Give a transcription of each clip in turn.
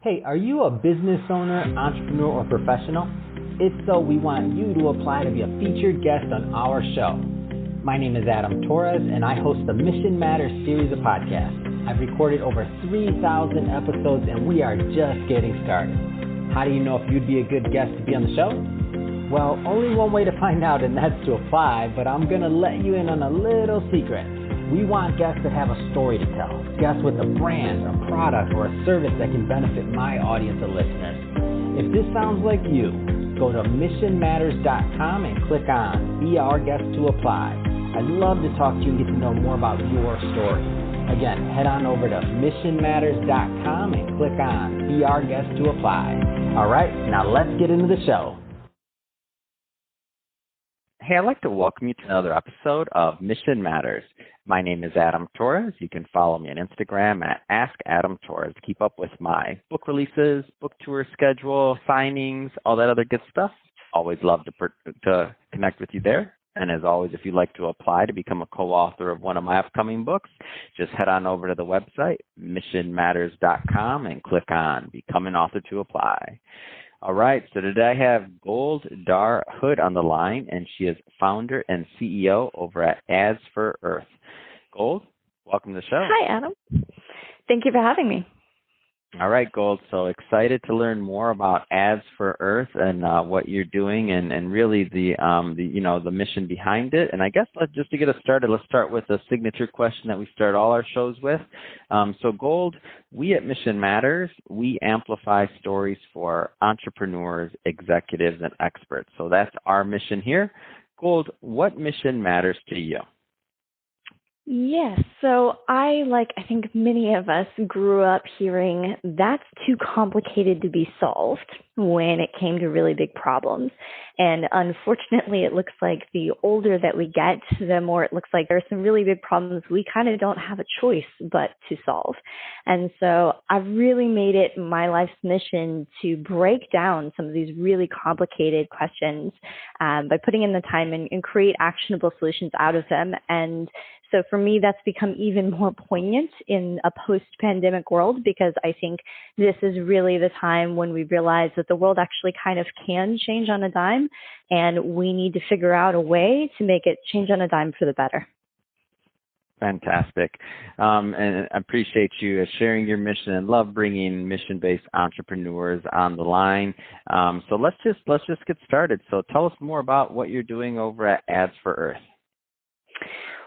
Hey, are you a business owner, entrepreneur, or professional? If so, we want you to apply to be a featured guest on our show. My name is Adam Torres, and I host the Mission Matters series of podcasts. I've recorded over 3,000 episodes, and we are just getting started. How do you know if you'd be a good guest to be on the show? Well, only one way to find out, and that's to apply, but I'm going to let you in on a little secret. We want guests that have a story to tell, guests with a brand, a product, or a service that can benefit my audience of listeners. If this sounds like you, go to missionmatters.com and click on Be Our Guest to apply. I'd love to talk to you and get to know more about your story. Again, head on over to missionmatters.com and click on Be Our Guest to apply. All right, now let's get into the show. Hey, I'd like to welcome you to another episode of Mission Matters. My name is Adam Torres. You can follow me on Instagram at AskAdamTorres to keep up with my book releases, book tour schedule, signings, all that other good stuff. Always love to connect with you there. And as always, if you'd like to apply to become a co-author of one of my upcoming books, just head on over to the website, missionmatters.com, and click on Become an Author to apply. All right, so today I have Gold Dar Hood on the line, and she is founder and CEO over at Ads4Earth. Gold, welcome to the show. Hi, Adam. Thank you for having me. All right, Gold, so excited to learn more about Ads4Earth and what you're doing and really the mission behind it. And I guess just to get us started, let's start with a signature question that we start all our shows with. So Gold, we at Mission Matters, we amplify stories for entrepreneurs, executives, and experts. So that's our mission here. Gold, what mission matters to you? Yes, so I think many of us grew up hearing that's too complicated to be solved when it came to really big problems. And unfortunately, it looks like the older that we get, the more it looks like there are some really big problems we kind of don't have a choice but to solve. And so I've really made it my life's mission to break down some of these really complicated questions by putting in the time and create actionable solutions out of them. And so for me, that's become even more poignant in a post-pandemic world because I think this is really the time when we realize that the world actually kind of can change on a dime, and we need to figure out a way to make it change on a dime for the better. Fantastic. And I appreciate you sharing your mission and love bringing mission-based entrepreneurs on the line. So let's just get started. So tell us more about what you're doing over at Ads4Earth.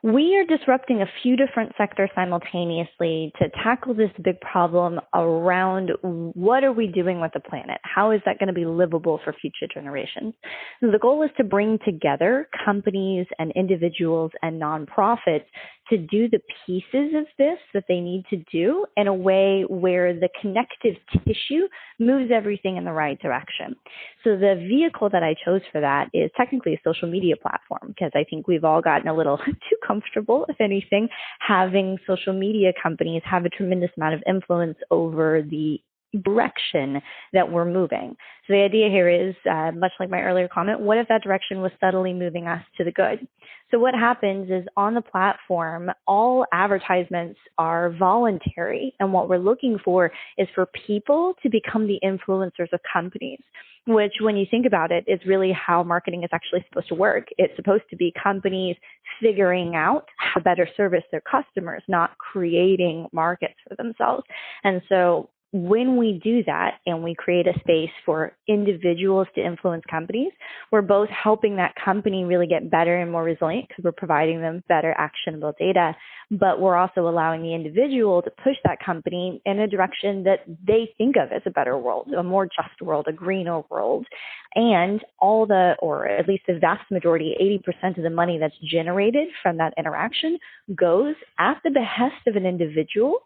We are disrupting a few different sectors simultaneously to tackle this big problem around what are we doing with the planet? How is that going to be livable for future generations? So the goal is to bring together companies and individuals and nonprofits to do the pieces of this that they need to do in a way where the connective tissue moves everything in the right direction. So the vehicle that I chose for that is technically a social media platform because I think we've all gotten a little too comfortable, if anything, having social media companies have a tremendous amount of influence over the direction that we're moving. So the idea here is, much like my earlier comment, what if that direction was subtly moving us to the good? So what happens is on the platform, all advertisements are voluntary. And what we're looking for is for people to become the influencers of companies, which when you think about it, is really how marketing is actually supposed to work. It's supposed to be companies figuring out how to better service their customers, not creating markets for themselves. And so when we do that and we create a space for individuals to influence companies, we're both helping that company really get better and more resilient because we're providing them better actionable data, but we're also allowing the individual to push that company in a direction that they think of as a better world, a more just world, a greener world. And or at least the vast majority, 80% of the money that's generated from that interaction goes at the behest of an individual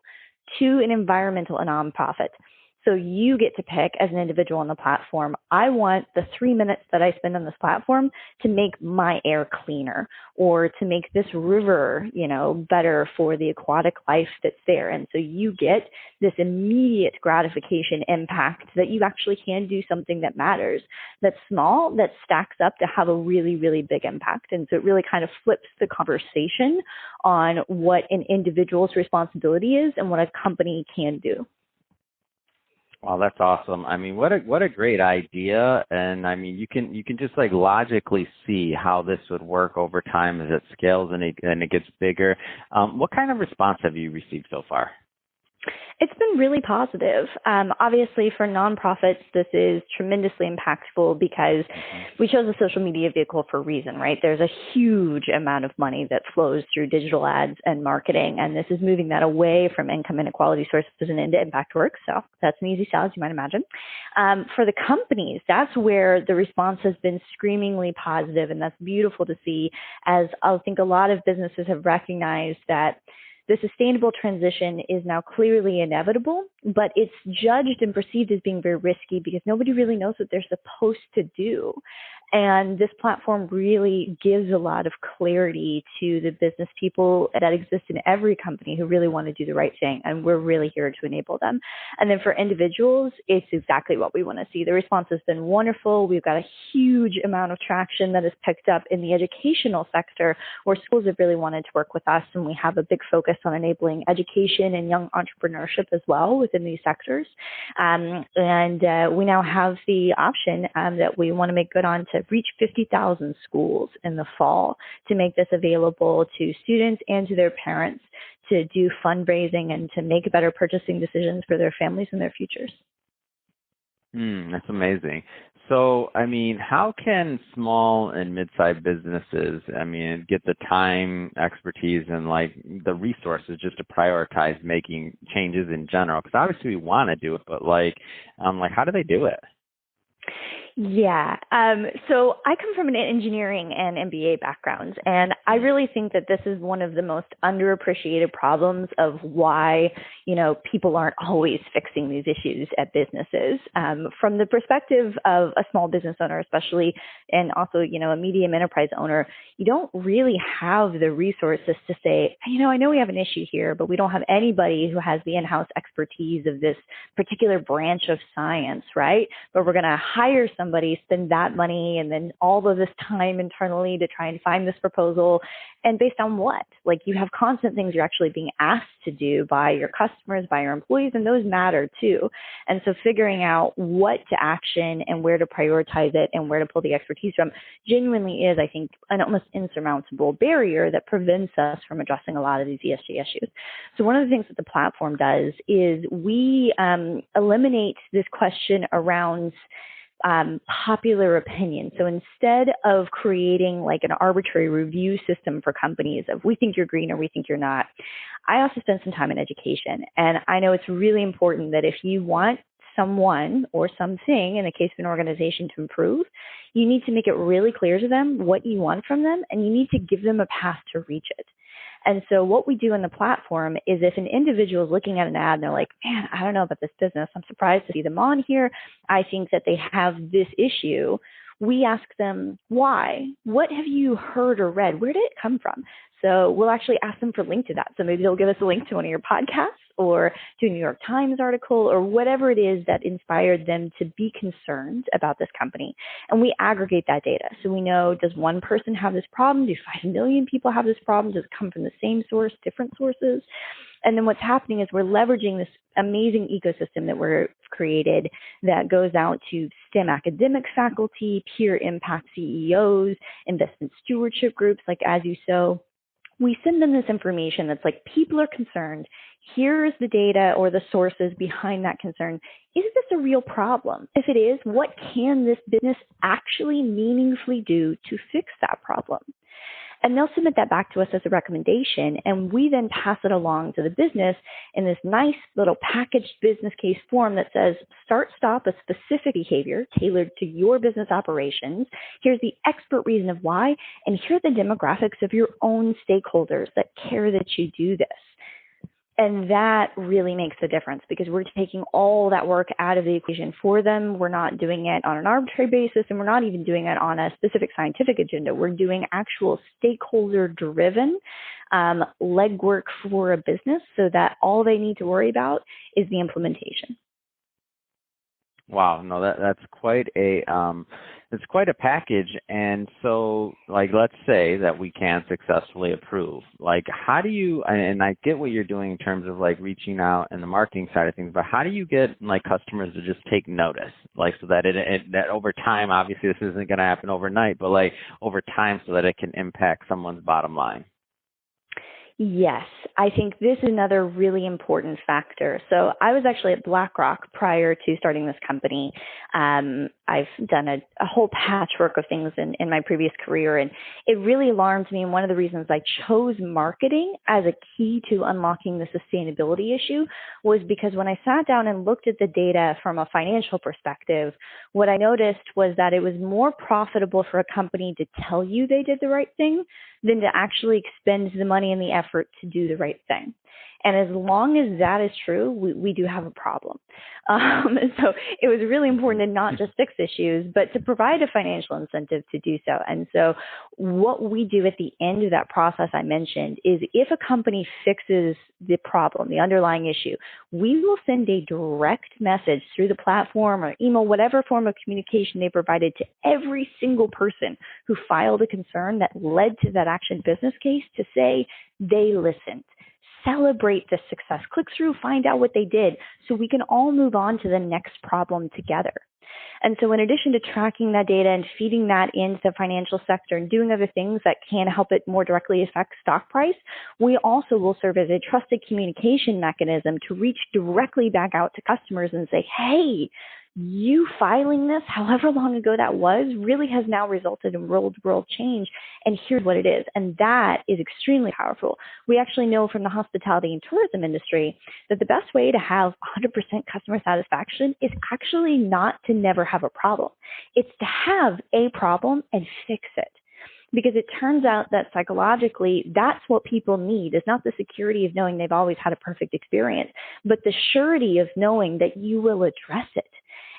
to an environmental nonprofit. So you get to pick as an individual on the platform, I want the 3 minutes that I spend on this platform to make my air cleaner or to make this river, better for the aquatic life that's there. And so you get this immediate gratification impact that you actually can do something that matters, that's small, that stacks up to have a really, really big impact. And so it really kind of flips the conversation on what an individual's responsibility is and what a company can do. Wow, that's awesome. I mean, what a great idea. And I mean, you can just like logically see how this would work over time as it scales and it gets bigger. What kind of response have you received so far? It's been really positive. Obviously, for nonprofits, this is tremendously impactful because we chose a social media vehicle for a reason, right? There's a huge amount of money that flows through digital ads and marketing, and this is moving that away from income inequality sources and into impact work. So that's an easy sell, as you might imagine. For the companies, that's where the response has been screamingly positive, and that's beautiful to see, as I think a lot of businesses have recognized that the sustainable transition is now clearly inevitable, but it's judged and perceived as being very risky because nobody really knows what they're supposed to do. And this platform really gives a lot of clarity to the business people that exist in every company who really want to do the right thing. And we're really here to enable them. And then for individuals, it's exactly what we want to see. The response has been wonderful. We've got a huge amount of traction that is picked up in the educational sector where schools have really wanted to work with us. And we have a big focus on enabling education and young entrepreneurship as well within these sectors. We now have the option that we want to make good on to reach 50,000 schools in the fall to make this available to students and to their parents to do fundraising and to make better purchasing decisions for their families and their futures. That's amazing. So, I mean, how can small and mid-sized businesses, I mean, get the time, expertise, and like the resources just to prioritize making changes in general? Because obviously we want to do it, but how do they do it? Yeah. So I come from an engineering and MBA background, and I really think that this is one of the most underappreciated problems of why, people aren't always fixing these issues at businesses. From the perspective of a small business owner, especially, and also, a medium enterprise owner, you don't really have the resources to say, I know we have an issue here, but we don't have anybody who has the in-house expertise of this particular branch of science, right? But we're going to hire somebody, spend that money, and then all of this time internally to try and find this proposal. And based on what? Like, you have constant things you're actually being asked to do by your customers, by your employees, and those matter too. And so figuring out what to action and where to prioritize it and where to pull the expertise from genuinely is, I think, an almost insurmountable barrier that prevents us from addressing a lot of these ESG issues. So one of the things that the platform does is we eliminate this question around popular opinion. So instead of creating like an arbitrary review system for companies of we think you're green or we think you're not, I also spend some time in education. And I know it's really important that if you want someone or something, in the case of an organization, to improve, you need to make it really clear to them what you want from them, and you need to give them a path to reach it. And so what we do in the platform is if an individual is looking at an ad and they're like, man, I don't know about this business, I'm surprised to see them on here, I think that they have this issue, we ask them, why? What have you heard or read? Where did it come from? So we'll actually ask them for a link to that. So maybe they'll give us a link to one of your podcasts or to a New York Times article or whatever it is that inspired them to be concerned about this company. And we aggregate that data. So we know, does one person have this problem? Do 5 million people have this problem? Does it come from the same source, different sources? And then what's happening is we're leveraging this amazing ecosystem that we're created that goes out to STEM academic faculty, peer impact CEOs, investment stewardship groups like As You Sow. We send them this information that's like, people are concerned. Here's the data or the sources behind that concern. Is this a real problem? If it is, what can this business actually meaningfully do to fix that problem? And they'll submit that back to us as a recommendation, and we then pass it along to the business in this nice little packaged business case form that says, stop a specific behavior tailored to your business operations. Here's the expert reason of why, and here are the demographics of your own stakeholders that care that you do this. And that really makes a difference because we're taking all that work out of the equation for them. We're not doing it on an arbitrary basis, and we're not even doing it on a specific scientific agenda. We're doing actual stakeholder-driven legwork for a business so that all they need to worry about is the implementation. Wow, no, that's quite a it's quite a package. And so, like, let's say that we can successfully approve. Like, how do you, and I get what you're doing in terms of like reaching out and the marketing side of things, but how do you get like customers to just take notice? Like, so that that over time, obviously this isn't going to happen overnight, but like over time so that it can impact someone's bottom line? Yes, I think this is another really important factor. So I was actually at BlackRock prior to starting this company. I've done a whole patchwork of things in my previous career, and it really alarmed me. And one of the reasons I chose marketing as a key to unlocking the sustainability issue was because when I sat down and looked at the data from a financial perspective, what I noticed was that it was more profitable for a company to tell you they did the right thing than to actually expend the money and the effort to do the right thing. And as long as that is true, we do have a problem. So it was really important to not just fix issues, but to provide a financial incentive to do so. And so what we do at the end of that process I mentioned is if a company fixes the problem, the underlying issue, we will send a direct message through the platform or email, whatever form of communication they provided, to every single person who filed a concern that led to that action business case to say they listened. Celebrate the success. Click through, find out what they did so we can all move on to the next problem together. And so in addition to tracking that data and feeding that into the financial sector and doing other things that can help it more directly affect stock price, we also will serve as a trusted communication mechanism to reach directly back out to customers and say, hey, you filing this, however long ago that was, really has now resulted in real-world change, and here's what it is. And that is extremely powerful. We actually know from the hospitality and tourism industry that the best way to have 100% customer satisfaction is actually not to never have a problem. It's to have a problem and fix it. Because it turns out that psychologically, that's what people need. It's not the security of knowing they've always had a perfect experience, but the surety of knowing that you will address it.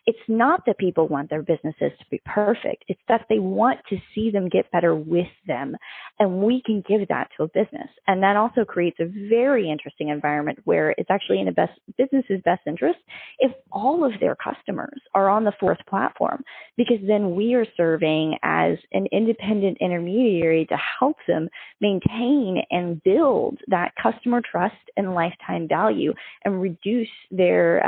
It's not that people want their businesses to be perfect. It's that they want to see them get better with them. And we can give that to a business. And that also creates a very interesting environment where it's actually in a business's best interest if all of their customers are on the 4th platform, because then we are serving as an independent intermediary to help them maintain and build that customer trust and lifetime value and reduce their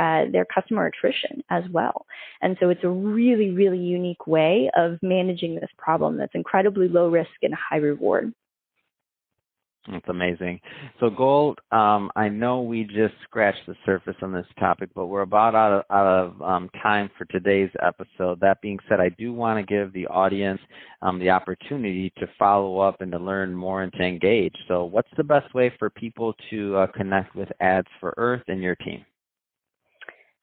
customer attrition as well. And so it's a really, really unique way of managing this problem that's incredibly low risk and high reward. That's amazing. So Gold, I know we just scratched the surface on this topic, but we're about out of time for today's episode. That being said, I do want to give the audience the opportunity to follow up and to learn more and to engage. So what's the best way for people to connect with Ads4Earth and your team?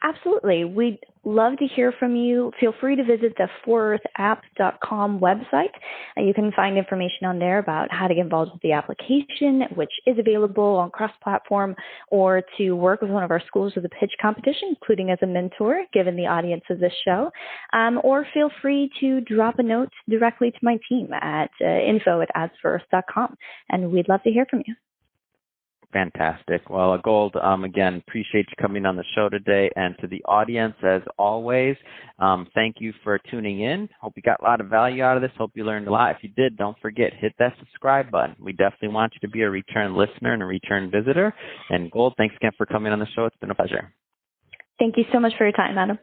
Absolutely. We'd love to hear from you. Feel free to visit the 4earthapp.com website. You can find information on there about how to get involved with the application, which is available on cross-platform, or to work with one of our schools with a pitch competition, including as a mentor, given the audience of this show. Or feel free to drop a note directly to my team at info@ads4earth.com, and we'd love to hear from you. Fantastic. Well, Gold, again, appreciate you coming on the show today. And to the audience, as always, thank you for tuning in. Hope you got a lot of value out of this. Hope you learned a lot. If you did, don't forget, hit that subscribe button. We definitely want you to be a return listener and a return visitor. And Gold, thanks again for coming on the show. It's been a pleasure. Thank you so much for your time, Adam.